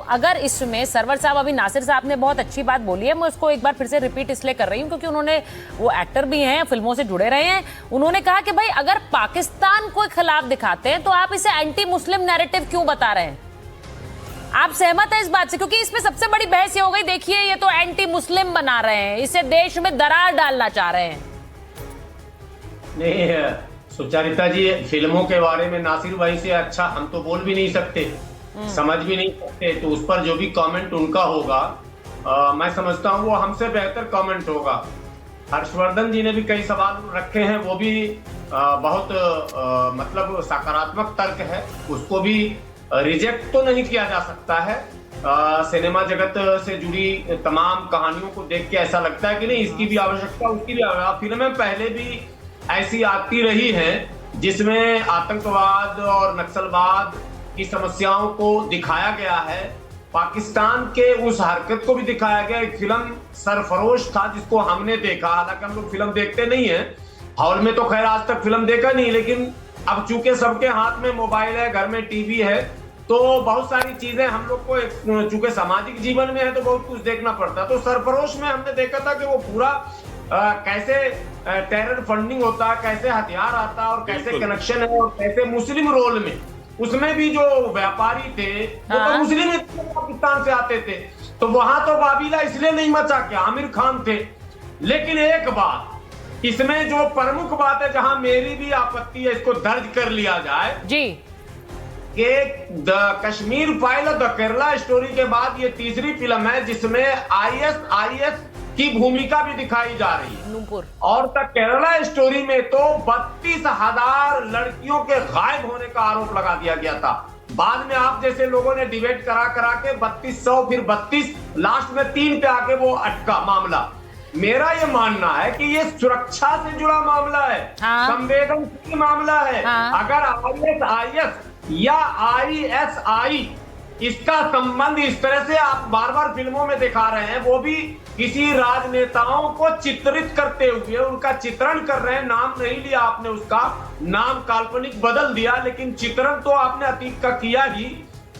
अगर इसमें सरवर साहब, अभी नासिर साहब ने बहुत अच्छी बात बोली है, मैं उसको एक बार फिर से रिपीट इसलिए कर रही हूँ क्योंकि उन्होंने, वो एक्टर भी हैं, फिल्मों से जुड़े रहे हैं। उन्होंने कहा कि भाई अगर पाकिस्तान को खिलाफ दिखाते हैं तो आप इसे एंटी मुस्लिम नैरेटिव क्यों बता रहे हैं? आप सहमत है इस बात से? क्योंकि इसमें सबसे बड़ी बहस ये हो गई, देखिए ये तो एंटी मुस्लिम बना रहे हैं, इसे देश में दरार डालना चाह रहे हैं। नहीं सुचरिता जी, फिल्मों के बारे में नासिर भाई से अच्छा हम तो बोल भी नहीं सकते, समझ भी नहीं सकते, तो उस पर जो भी कमेंट उनका होगा मैं समझता हूँ वो हमसे बेहतर कमेंट होगा। हर्षवर्धन जी ने भी कई सवाल रखे हैं, वो भी बहुत मतलब सकारात्मक तर्क है, उसको भी रिजेक्ट तो नहीं किया जा सकता है। सिनेमा जगत से जुड़ी तमाम कहानियों को देख के ऐसा लगता है कि नहीं, इसकी भी आवश्यकता, उसकी भी आवश्यकता। फिल्में पहले भी ऐसी आती रही हैं जिसमें आतंकवाद और नक्सलवाद की समस्याओं को दिखाया गया है, पाकिस्तान के उस हरकत को भी दिखाया गया। एक फिल्म सरफरोश था जिसको हमने देखा, हालांकि हम लोग फिल्म देखते नहीं है, हॉल में तो खैर आज तक फिल्म देखा नहीं, लेकिन अब चूंकि सबके हाथ में मोबाइल है, घर में टीवी है, तो बहुत सारी चीजें हम लोग को चूंकि सामाजिक जीवन में है तो बहुत कुछ देखना पड़ता है। तो सरफरोश में हमने देखा था कि वो पूरा कैसे टेरर फंडिंग होता है, कैसे हथियार आता है और कैसे कनेक्शन है, और कैसे मुस्लिम रोल में उसमें भी जो व्यापारी थे वो तो मुस्लिम पाकिस्तान से आते थे। तो वहां तो बाबीला इसलिए नहीं मचा कि आमिर खान थे। लेकिन एक बात इसमें जो प्रमुख बात है, जहां मेरी भी आपत्ति है, इसको दर्ज कर लिया जाए जी, कि द कश्मीर फाइल और द केरला स्टोरी के बाद ये तीसरी फिल्म है जिसमें ISIS की भूमिका भी दिखाई जा रही है। और द केरला स्टोरी में तो 32,000 लड़कियों के गायब होने का आरोप लगा दिया गया था। बाद में आप जैसे लोगों ने डिबेट करा के 3200 फिर 32, लास्ट में 3 पे आके वो अटका मामला। मेरा ये मानना है कि ये सुरक्षा से जुड़ा मामला है, संवेदनशील मामला है। अगर ISIS या ISI इसका संबंध इस तरह से आप बार बार फिल्मों में दिखा रहे हैं, वो भी किसी राजनेताओं को चित्रित करते हुए उनका चित्रण कर रहे हैं। नाम नहीं लिया आपने, उसका नाम काल्पनिक बदल दिया, लेकिन चित्रण तो आपने अतीत का किया ही।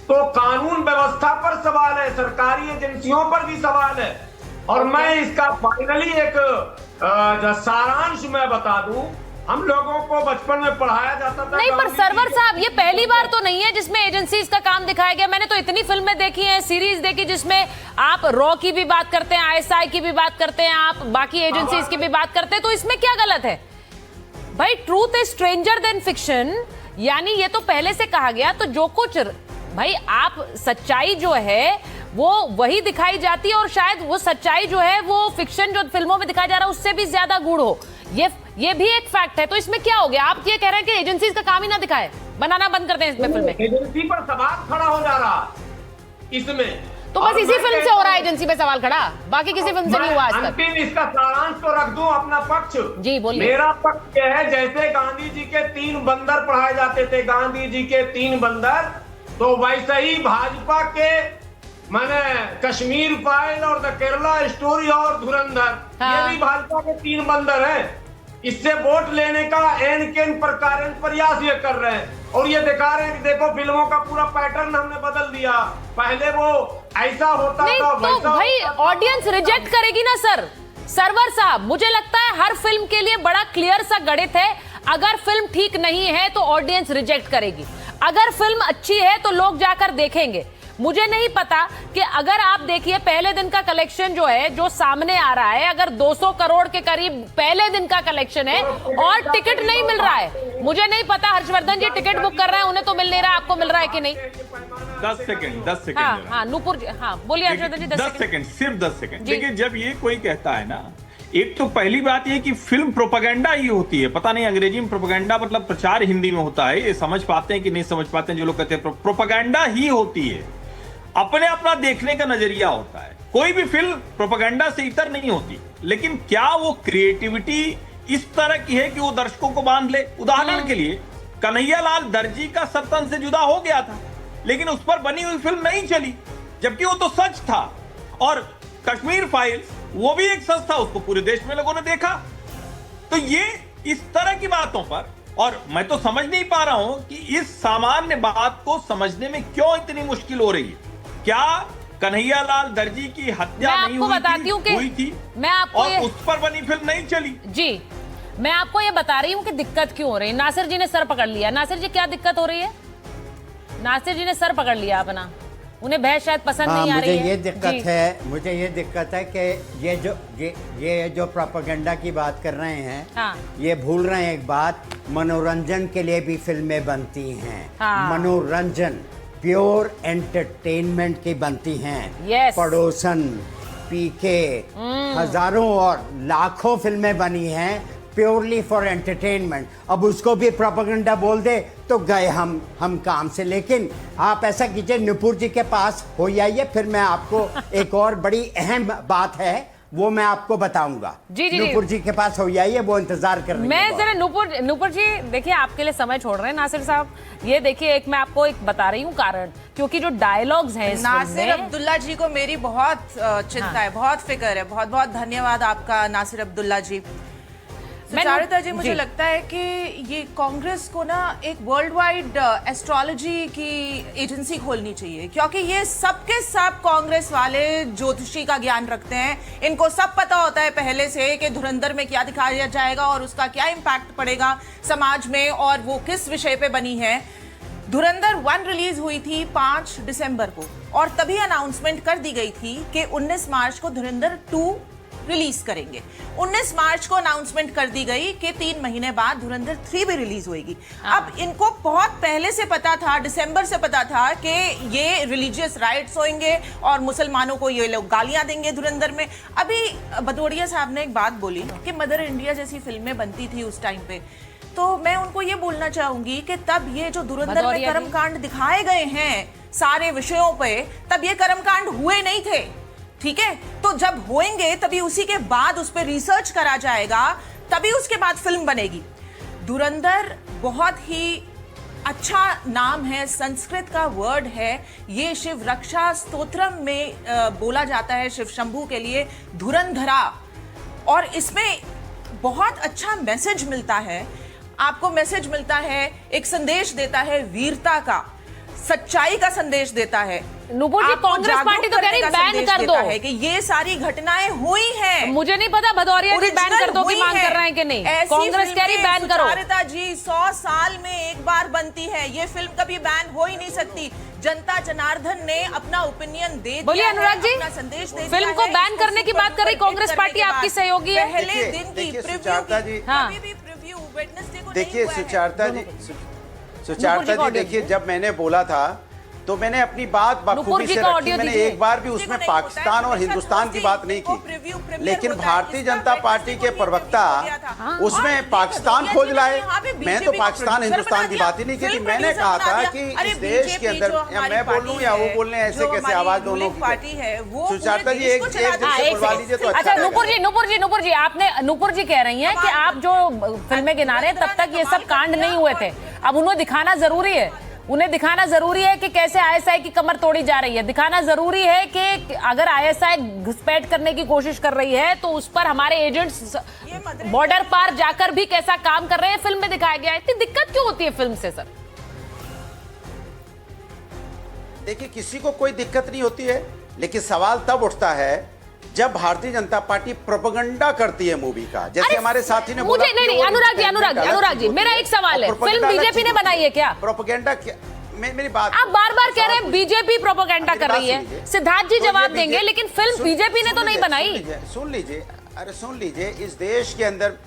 तो कानून व्यवस्था पर सवाल है, सरकारी एजेंसियों पर भी सवाल है। और मैं इसका फाइनली एक सारांश मैं बता दूं, हम लोगों को बचपन में पढ़ाया जाता था। नहीं, पर सरवर साहब ये पहली बार तो नहीं है जिसमें एजेंसीज का काम दिखाया गया। मैंने तो इतनी फिल्में देखी हैं, सीरीज देखी, जिसमें आप रॉ की भी बात करते हैं, ISI की भी बात करते हैं, आप बाकी एजेंसीज की भी बात करते हैं, तो इसमें क्या गलत है भाई? Truth is stranger then fiction, यानी ये तो पहले से कहा गया। तो जो कुछ भाई आप, सच्चाई जो है वो वही दिखाई जाती है, और शायद वो सच्चाई जो है वो फिक्शन जो फिल्मों में दिखाया जा रहा है उससे भी ज्यादा गूढ़ हो, ये भी एक फैक्ट है। तो इसमें क्या हो गया? आप ये कह रहे हैं कि एजेंसीज का काम ही ना दिखाए, बनाना बंद कर दें इसमें फिल्में? एजेंसी पर सवाल खड़ा हो जा रहा इसमें, तो बस इसी फिल्म से हो रहा है एजेंसी पे सवाल खड़ा, बाकी किसी फिल्म से नहीं हुआ आज तक। अंतिम इसका सारांश तो रख दूं अपना पक्ष। जी बोलिए। मेरा पक्ष यह है, जैसे गांधी जी के 3 बंदर पढ़ाए जाते थे, गांधी जी के 3 बंदर, तो वैसे ही भाजपा के माने कश्मीर फाइल और द केरला स्टोरी और धुरंधर, ये भी भाजपा के 3 बंदर हैं। इससे वोट लेने का एन प्रयास ये कर रहे हैं, और ये दिखा रहे हैं कि देखो फिल्मों का पूरा पैटर्न हमने बदल दिया, पहले वो ऐसा होता था, तो भाई ऑडियंस रिजेक्ट करेगी ना सर। सरवर साहब, मुझे लगता है हर फिल्म के लिए बड़ा क्लियर सा गणित है, अगर फिल्म ठीक नहीं है तो ऑडियंस रिजेक्ट करेगी, अगर फिल्म अच्छी है तो लोग जाकर देखेंगे। मुझे नहीं पता कि अगर आप देखिए पहले दिन का कलेक्शन जो है, जो सामने आ रहा है, अगर 200 करोड़ के करीब पहले दिन का कलेक्शन है और टिकट नहीं मिल रहा है, मुझे नहीं पता हर्षवर्धन जी टिकट बुक कर रहे हैं, उन्हें तो मिल नहीं रहा, आपको मिल रहा है कि नहीं? 10 सेकंड। हाँ नूपुर जी, हाँ बोलिए हर्षवर्धन जी। 10 सेकंड, सिर्फ 10 सेकंड। देखिए, जब ये कोई कहता है ना, एक तो पहली बात ये कि फिल्म प्रोपेगेंडा ही होती है, पता नहीं अंग्रेजी में प्रोपेगेंडा मतलब प्रचार हिंदी में होता है, ये समझ पाते हैं कि नहीं समझ पाते हैं जो लोग कहते हैं, प्रोपेगेंडा ही होती है, अपना देखने का नजरिया होता है। कोई भी फिल्म प्रोपेगेंडा से इतर नहीं होती, लेकिन क्या वो क्रिएटिविटी इस तरह की है कि वो दर्शकों को बांध ले? उदाहरण के लिए कन्हैयालाल दर्जी का सत्तन से जुदा हो गया था, लेकिन उस पर बनी हुई फिल्म नहीं चली, जबकि वो तो सच था। और कश्मीर फाइल्स वो भी एक सच था, उसको पूरे देश में लोगों ने देखा। तो ये इस तरह की बातों पर, और मैं तो समझ नहीं पा रहा हूं कि इस सामान्य बात को समझने में क्यों इतनी मुश्किल हो रही है। क्या कन्हैयालाल दर्जी की हत्या मैं नहीं आपको हुई बताती हूँ कि हुई थी मैं आपको और ये उस पर बनी फिल्म नहीं चली। जी मैं आपको ये बता रही हूँ कि दिक्कत क्यों हो रही है। नासिर जी ने सर पकड़ लिया। नासिर जी क्या दिक्कत हो रही है? नासिर जी ने सर पकड़ लिया अपना, उन्हें बहस शायद पसंद नहीं आ रही है। मुझे ये दिक्कत है कि ये जो प्रोपेगेंडा की बात कर रहे हैं, हाँ। ये भूल रहे हैं एक बात, मनोरंजन के लिए भी फिल्में बनती हैं। हाँ। मनोरंजन, प्योर एंटरटेनमेंट की बनती हैं। Yes। पड़ोसन, पीके, हजारों और लाखों फिल्में बनी हैं प्योरली फॉर एंटरटेनमेंट। अब उसको भी प्रोपेगेंडा बोल दे तो गए हम काम से। लेकिन आप ऐसा कीजिए, नुपुर जी के पास हो आइए, फिर मैं आपको एक और बड़ी अहम बात है वो मैं आपको बताऊंगा। जी। नुपुर जी के पास हो आइए, वो इंतजार कर रही है। मैं जरा नुपुर जी देखिए, आपके लिए समय छोड़ रहे हैं नासिर साहब। ये देखिए, एक मैं आपको एक बता रही हूँ कारण, क्योंकि जो डायलॉग्स हैं नासिर अब्दुल्ला जी को मेरी बहुत चिंता है, बहुत फिक्र है। बहुत बहुत धन्यवाद आपका नासिर अब्दुल्ला जी। सुचारिता जी, मुझे लगता है कि ये कांग्रेस को ना एक वर्ल्ड वाइड एस्ट्रोलॉजी की एजेंसी खोलनी चाहिए, क्योंकि ये सबके सब कांग्रेस वाले ज्योतिषी का ज्ञान रखते हैं। इनको सब पता होता है पहले से कि धुरंधर में क्या दिखाया जाएगा और उसका क्या इम्पैक्ट पड़ेगा समाज में, और वो किस विषय पे बनी है। धुरंधर 1 रिलीज हुई थी 5 दिसंबर को, और तभी अनाउंसमेंट कर दी गई थी कि 19 मार्च को धुरंधर 2 रिलीज करेंगे। 19 मार्च को अनाउंसमेंट कर दी गई कि 3 महीने बाद धुरंधर 3 भी रिलीज होगी। अब इनको बहुत पहले से पता था, दिसंबर से पता था कि ये रिलीजियस राइट्स होंगे और मुसलमानों को ये लोग गालियां देंगे धुरंधर में। अभी भदौरिया साहब ने एक बात बोली कि मदर इंडिया जैसी फिल्में बनती थी उस टाइम पे, तो मैं उनको ये बोलना चाहूंगी कि तब ये जो धुरंधर में कर्मकांड दिखाए गए हैं सारे विषयों पे, तब ये कर्मकांड हुए नहीं थे। ठीक है, तो जब होंगे तभी उसी के बाद उस पर रिसर्च करा जाएगा, तभी उसके बाद फिल्म बनेगी। धुरंधर बहुत ही अच्छा नाम है, संस्कृत का वर्ड है। ये शिव रक्षा स्तोत्रम में बोला जाता है शिव शंभू के लिए, धुरंधरा, और इसमें बहुत अच्छा मैसेज मिलता है। आपको मैसेज मिलता है, एक संदेश देता है वीरता का, सच्चाई का संदेश देता है। नुपुर जी, कांग्रेस पार्टी तो कह रही बैन कर दो है कि ये सारी घटनाएं हुई हैं। मुझे नहीं पता भदौरिया जी बैन कर दो की मांग कर रहे हैं कि नहीं। कांग्रेस कह रही बैन करो। सुचारिता जी, 100 साल में एक बार बनती है ये फिल्म, कभी बैन हो ही नहीं सकती। जनता जनार्दन ने अपना ओपिनियन दे दिया। बोलिए अनुराग जी, अपना संदेश दे दिया। फिल्म को बैन करने की बात कर रही कांग्रेस पार्टी, आपकी सहयोगी है। पहले दिन की सुचारिता जी, प्रीव्यू भी प्रीव्यू वेडनेसडे को देखिए सुचारिता जी, देखिए, जब मैंने बोला था तो मैंने अपनी बात बखूबी से रखी। मैंने एक बार भी उसमें पाकिस्तान और हिंदुस्तान की बात नहीं की, लेकिन भारतीय जनता पार्टी के प्रवक्ता उसमें पाकिस्तान खोज लाए। मैं तो पाकिस्तान हिंदुस्तान की बात ही नहीं की थी। मैंने कहा था कि इस देश के अंदर, या मैं बोल लूं या वो बोल रहे हैं, ऐसे कैसे आवाज दोनों की पार्टी है। सुचारिता जी, एक बुलवा लीजिए तो अच्छा। नुपुर जी, आपने, नुपुर जी कह रही हैं कि आप जो फिल्में गिना रहे हैं तब तक ये सब कांड नहीं हुए थे। अब उन्हें दिखाना जरूरी है, उन्हें दिखाना जरूरी है कि कैसे आईएसआई की कमर तोड़ी जा रही है। दिखाना जरूरी है कि अगर आईएसआई घुसपैठ करने की कोशिश कर रही है तो उस पर हमारे एजेंट्स बॉर्डर पार जाकर भी कैसा काम कर रहे हैं, फिल्म में दिखाया गया है। इतनी दिक्कत क्यों होती है फिल्म से सर? देखिए, किसी को कोई दिक्कत नहीं होती है, लेकिन सवाल तब उठता है जब भारतीय जनता पार्टी प्रोपेगेंडा करती है मूवी का। जैसे हमारे साथी ने बोला, नहीं, अनुराग जी, मेरा एक सवाल है, फिल्म बीजेपी ने बनाई है क्या? प्रोपेगेंडा क्या? मेरी बात, आप बार-बार कह रहे हैं बीजेपी प्रोपेगेंडा कर रही है। सिद्धार्थ जी जवाब देंगे, लेकिन फिल्म बीजेपी ने तो नहीं बनाई। सुन लीजिए, इस देश के अंदर,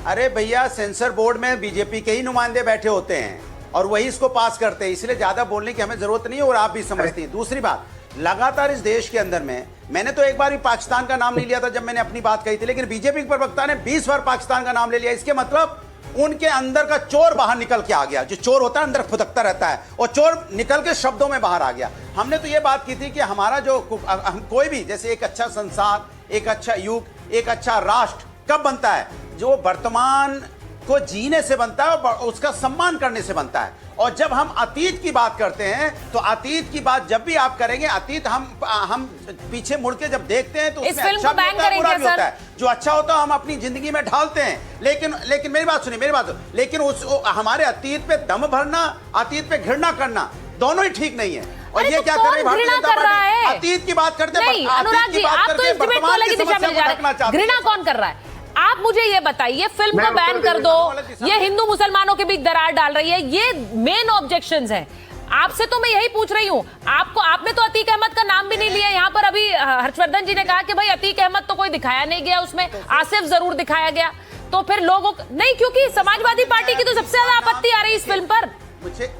अरे भैया, सेंसर बोर्ड में बीजेपी के ही नुमाइंदे बैठे होते हैं और वही इसको पास करते हैं, इसलिए ज्यादा बोलने की हमें जरूरत नहीं है, और आप भी समझती हैं। दूसरी बात, लगातार इस देश के अंदर में, मैंने तो एक बार भी पाकिस्तान का नाम नहीं लिया था जब मैंने अपनी बात कही थी, लेकिन बीजेपी के प्रवक्ता ने 20 बार पाकिस्तान का नाम ले लिया। इसके मतलब उनके अंदर का चोर बाहर निकल के आ गया। जो चोर होता है अंदर फुदकता रहता है, और चोर निकल के शब्दों में बाहर आ गया। हमने तो ये बात की थी कि हमारा जो कोई भी, जैसे एक अच्छा संसार, एक अच्छा युग, एक अच्छा राष्ट्र कब बनता है? जो वर्तमान को जीने से बनता है और उसका सम्मान करने से बनता है। और जब हम अतीत की बात करते हैं तो अतीत की बात जब भी आप करेंगे, अतीत हम पीछे मुड़ के जब देखते हैं तो उसमें अच्छा भी होता है, बुरा भी होता है। जो अच्छा होता है हम अपनी जिंदगी में ढालते हैं, लेकिन मेरी बात सुनिए, लेकिन हमारे अतीत पे दम भरना, अतीत पे घृणा करना, दोनों ही ठीक नहीं है। और अरे ये तो क्या कौन कर रही है भारतीय घृणा जनता कर रहा पार्टी? है? अतीत की बात करते हैं, नहीं अतीत अनुराग की जी, बात आप तो करके इस डिबेट को वर्तमान अलग की ही दिशा समस्या में को जा भड़कना रहे चाहते हैं। हैं। घृणा कौन कर रहा है? आप मुझे ये बताइए, फिल्म मैं को बैन उत्तर कर देना दो, ये हिंदू मुसलमानों के बीच दरार डाल रही है, ये मेन ऑब्जेक्शंस हैं। आपसे तो मैं यही पूछ रही हूँ, आपने तो अतीक अहमद का नाम भी नहीं लिया यहाँ पर। अभी हर्षवर्धन जी ने कहा कि भाई अतीक अहमद तो कोई दिखाया नहीं गया उसमें, आसिफ जरूर दिखाया गया। तो फिर लोगों नहीं, क्योंकि समाजवादी पार्टी की तो सबसे ज्यादा आपत्ति आ रही है इस फिल्म पर। मुझे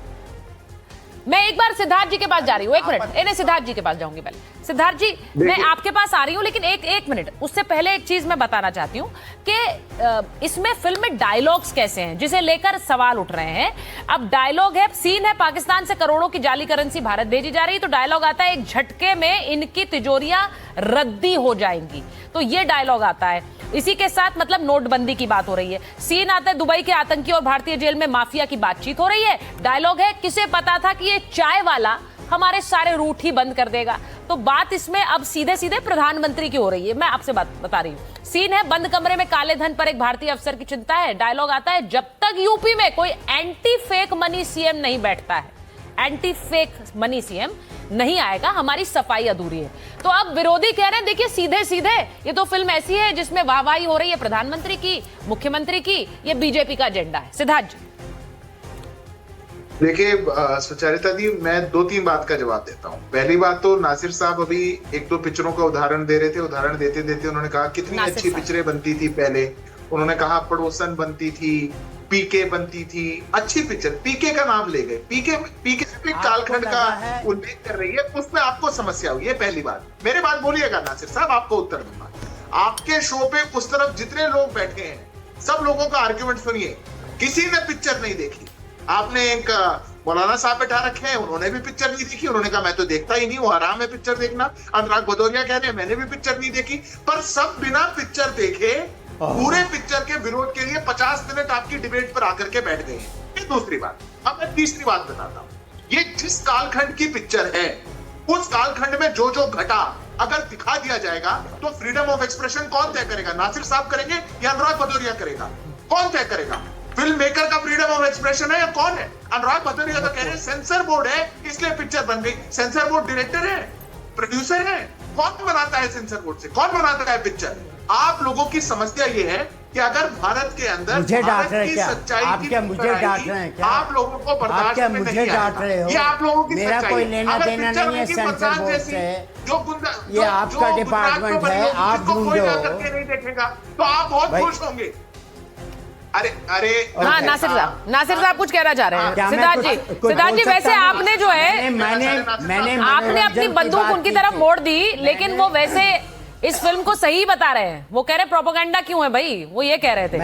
मैं एक बार सिद्धार्थ जी के पास जा रही हूँ, एक मिनट, इन्हें सिद्धार्थ जी के पास जाऊंगी पहले। सिद्धार्थ जी, मैं आपके पास आ रही हूँ, लेकिन एक मिनट, उससे पहले एक चीज मैं बताना चाहती हूँ कि इसमें फिल्म में डायलॉग्स कैसे हैं, जिसे लेकर सवाल उठ रहे हैं। अब डायलॉग है, सीन है, पाकिस्तान से करोड़ों की जाली करेंसी भारत भेजी जा रही, तो डायलॉग आता है, एक झटके में इनकी तिजोरियां रद्दी हो जाएंगी, तो ये डायलॉग आता है। इसी के साथ मतलब नोटबंदी की बात हो रही है। सीन आता है, दुबई के आतंकी और भारतीय जेल में माफिया की बातचीत हो रही है। डायलॉग है, किसे पता था कि ये चाय वाला हमारे सारे रूट ही बंद कर देगा। तो बात इसमें अब सीधे सीधे प्रधानमंत्री की हो रही है। मैं आपसे बात बता रही हूँ। सीन है, बंद कमरे में काले धन पर एक भारतीय अफसर की चिंता है। डायलॉग आता है, जब तक यूपी में कोई एंटी फेक मनी सीएम नहीं बैठता है, एंटी फेक मनी सीएम नहीं आएगा, हमारी सफाई अधूरी है। तो अब विरोधी कह रहे हैं, देखिए सीधे सीधे ये तो फिल्म ऐसी है जिसमें वाहवाही हो रही है प्रधानमंत्री की, मुख्यमंत्री की, ये बीजेपी का एजेंडा है। सिद्धार्थ जी, देखिए सुचारिता जी, मैं 2-3 बात का जवाब देता हूँ। पहली बात तो नासिर साहब अभी 1-2 पिक्चरों का उदाहरण दे रहे थे, उदाहरण देते देते उन्होंने कहा कितनी अच्छी पिक्चरें बनती थी पहले। उन्होंने कहा पड़ोसन बनती थी, पीके बनती थी, अच्छी पिक्चर, पीके का नाम ले गए। पीके से कालखंड का उल्लेख कर रही है, उसमें आपको समस्या हुई है, पहली बात। मेरे बात बोलिएगा नासिर साहब, आपको उत्तर दूंगा। आपके शो पे उस तरफ जितने लोग बैठे हैं, सब लोगों का आर्ग्यूमेंट सुनिए। किसी ने पिक्चर नहीं देखी। आपने एक मौलाना साहब बैठा रखे हैं, उन्होंने भी पिक्चर नहीं देखी, उन्होंने कहा मैं तो देखता ही नहीं, वो हराम है पिक्चर देखना। अनुराग भदौरिया कह रहे हैं मैंने भी पिक्चर नहीं देखी, पर सब बिना पिक्चर देखे पूरे पिक्चर के विरोध के लिए 50 मिनट आपकी डिबेट पर आकर के बैठ गए हैं। ये दूसरी बात। अब मैं तीसरी बात बताता हूं। ये जिस कालखंड की पिक्चर है, उस कालखंड में जो जो घटा अगर दिखा दिया जाएगा, तो फ्रीडम ऑफ एक्सप्रेशन कौन तय करेगा? नासिर साहब करेंगे या अनुराग भदौरिया करेगा? कौन तय करेगा? फिल्म मेकर का फ्रीडम ऑफ एक्सप्रेशन है या कौन है? अनुराग भदौरिया तो कह रहे हैं सेंसर बोर्ड है इसलिए पिक्चर बन गई। सेंसर बोर्ड डायरेक्टर है, प्रोड्यूसर है, कौन बनाता है सेंसर बोर्ड से? कौन बनाता है पिक्चर? आप लोगों की समस्या ये है कि अगर भारत के अंदर मुझे डांट भारत रहे की क्या? सच्चाई आप की क्या मुझे लड़ाई डांट रहे हैं क्या? आप लोगों को आप बर्दाश्त क्या में मुझे नहीं डांट आएगा। रहे हो? ये आप लोगों की मेरा सच्चाई कोई है। लेना अगर देना पिक्चर नहीं है बनेगी सेंसर फरसान बोर्ड जैसी, से। जो गुंडा ये आपका डिपार्टमेंट है, आप कोई ढूंढो। जाकर के नहीं देखेगा तो आप बहुत भाई- खुश होंगे। अरे हाँ नासिर साहब कुछ कहना चाह रहे हैं। क्या मैं सिद्धार्थ जी, कुछ सिद्धार्थ जी, बोल वैसे सकता हूँ? आपने जो है मैंने आपने अपनी मनोरंजन की बंदूक बात उनकी की तरफ थी। मोड़ दी, लेकिन वो वैसे इस फिल्म को सही बता रहे हैं। वो कह रहे प्रोपेगेंडा क्यों है भाई, वो ये कह रहे थे।